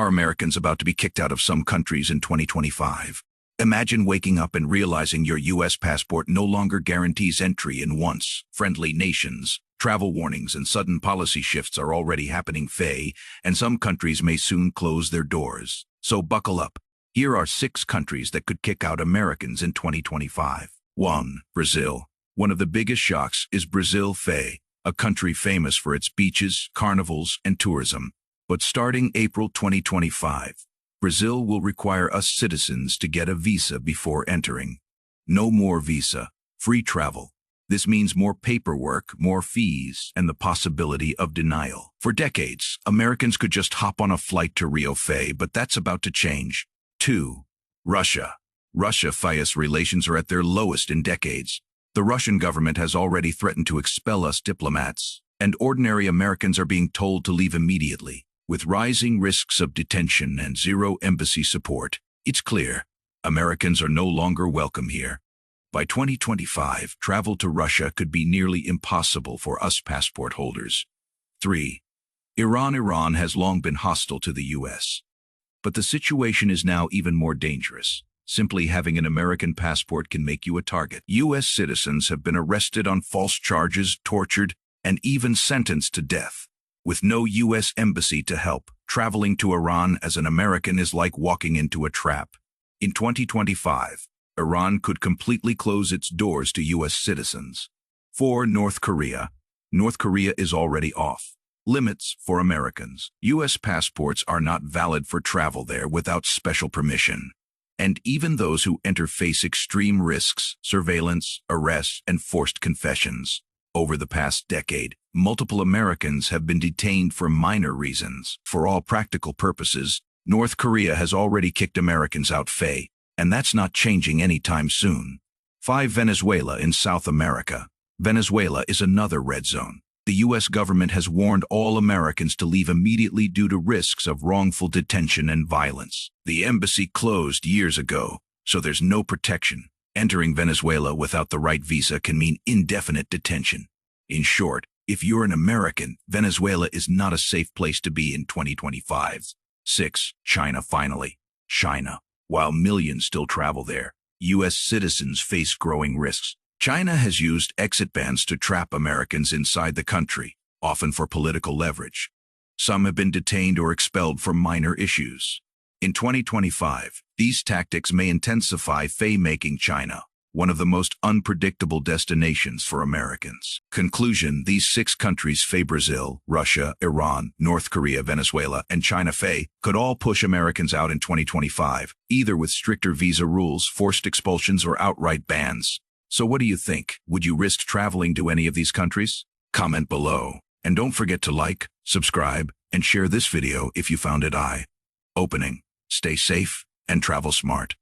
Are Americans about to be kicked out of some countries in 2025? Imagine waking up and realizing your U.S. passport no longer guarantees entry in once friendly nations. Travel warnings and sudden policy shifts are already happening, and some countries may soon close their doors. So buckle up. Here are 6 countries that could kick out Americans in 2025. 1. Brazil. One of the biggest shocks is Brazil, a country famous for its beaches, carnivals, and tourism. But starting April 2025, Brazil will require us citizens to get a visa before entering. No more visa, free travel. This means more paperwork, more fees, and the possibility of denial. For decades, Americans could just hop on a flight to Rio, but that's about to change. 2. Russia. Russia-US relations are at their lowest in decades. The Russian government has already threatened to expel us diplomats, and ordinary Americans are being told to leave immediately. With rising risks of detention and zero embassy support, it's clear Americans are no longer welcome here. By 2025, travel to Russia could be nearly impossible for us passport holders. 3. Iran. Iran has long been hostile to the U.S. But the situation is now even more dangerous. Simply having an American passport can make you a target. U.S. citizens have been arrested on false charges, tortured, and even sentenced to death. With no U.S. embassy to help, traveling to Iran as an American is like walking into a trap. In 2025, Iran could completely close its doors to U.S. citizens. 4. North Korea. North Korea is already off limits for Americans. U.S. passports are not valid for travel there without special permission. And even those who enter face extreme risks, surveillance, arrests, and forced confessions. Over the past decade, multiple Americans have been detained for minor reasons. For all practical purposes, North Korea has already kicked Americans out, and that's not changing anytime soon. 5. Venezuela in South America. Venezuela is another red zone. The U.S. government has warned all Americans to leave immediately due to risks of wrongful detention and violence. The embassy closed years ago, so there's no protection. Entering Venezuela without the right visa can mean indefinite detention. In short, if you're an American, Venezuela is not a safe place to be in 2025. 6. China. Finally, China. While millions still travel there, U.S. citizens face growing risks. China has used exit bans to trap Americans inside the country, often for political leverage. Some have been detained or expelled for minor issues. In 2025, these tactics may intensify, making China one of the most unpredictable destinations for Americans. Conclusion: these 6 countries, Brazil, Russia, Iran, North Korea, Venezuela, and China, could all push Americans out in 2025, either with stricter visa rules, forced expulsions, or outright bans. So what do you think? Would you risk traveling to any of these countries? Comment below. And don't forget to like, subscribe, and share this video if you found it eye-opening. Stay safe and travel smart.